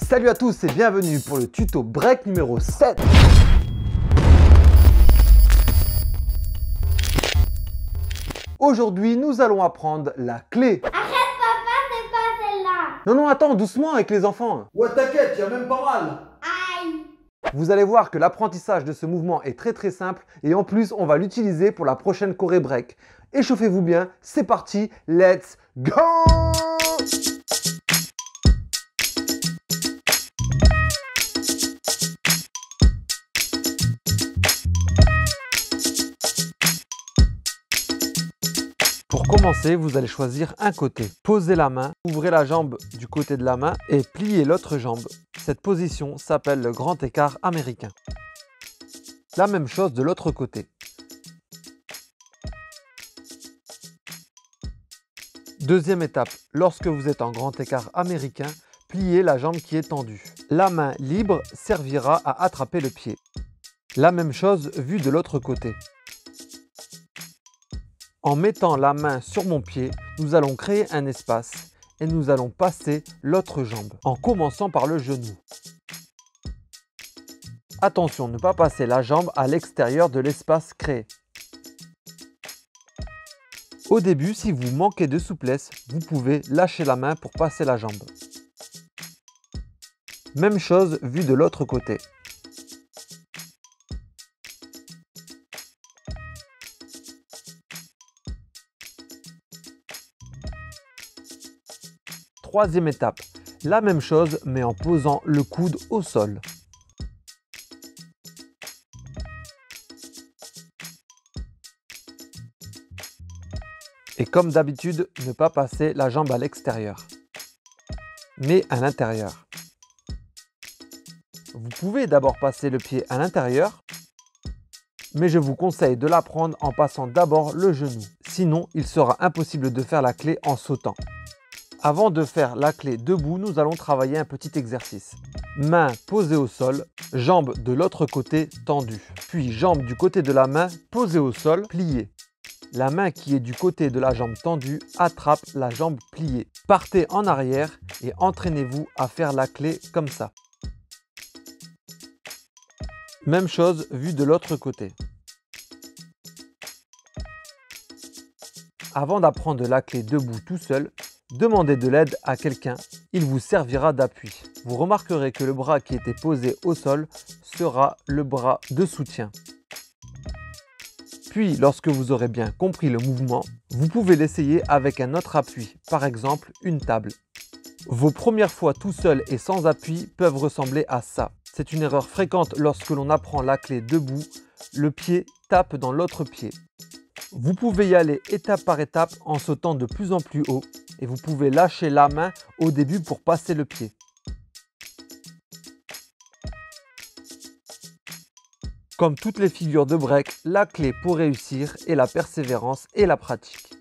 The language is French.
Salut à tous et bienvenue pour le tuto break numéro 7. Aujourd'hui, nous allons apprendre la clé. Arrête papa, c'est pas celle-là. Non, attends, doucement avec les enfants. Ouais, t'inquiète, y a même pas mal. Aïe. Vous allez voir que l'apprentissage de ce mouvement est très simple et en plus, on va l'utiliser pour la prochaine choré break. Échauffez-vous bien, c'est parti, let's go! Pour commencer, vous allez choisir un côté. Posez la main, ouvrez la jambe du côté de la main et pliez l'autre jambe. Cette position s'appelle le grand écart américain. La même chose de l'autre côté. Deuxième étape, lorsque vous êtes en grand écart américain, pliez la jambe qui est tendue. La main libre servira à attraper le pied. La même chose vue de l'autre côté. En mettant la main sur mon pied, nous allons créer un espace et nous allons passer l'autre jambe en commençant par le genou. Attention, ne pas passer la jambe à l'extérieur de l'espace créé. Au début, si vous manquez de souplesse, vous pouvez lâcher la main pour passer la jambe. Même chose vue de l'autre côté. Troisième étape, la même chose mais en posant le coude au sol. Et comme d'habitude, ne pas passer la jambe à l'extérieur, mais à l'intérieur. Vous pouvez d'abord passer le pied à l'intérieur, mais je vous conseille de l'apprendre en passant d'abord le genou. Sinon, il sera impossible de faire la clé en sautant. Avant de faire la clé debout, nous allons travailler un petit exercice. Main posée au sol, jambe de l'autre côté tendue. Puis jambe du côté de la main posée au sol, pliée. La main qui est du côté de la jambe tendue attrape la jambe pliée. Partez en arrière et entraînez-vous à faire la clé comme ça. Même chose vue de l'autre côté. Avant d'apprendre la clé debout tout seul, demandez de l'aide à quelqu'un, il vous servira d'appui. Vous remarquerez que le bras qui était posé au sol sera le bras de soutien. Puis, lorsque vous aurez bien compris le mouvement, vous pouvez l'essayer avec un autre appui, par exemple une table. Vos premières fois tout seul et sans appui peuvent ressembler à ça. C'est une erreur fréquente lorsque l'on apprend la clé debout, le pied tape dans l'autre pied. Vous pouvez y aller étape par étape en sautant de plus en plus haut et vous pouvez lâcher la main au début pour passer le pied. Comme toutes les figures de break, la clé pour réussir est la persévérance et la pratique.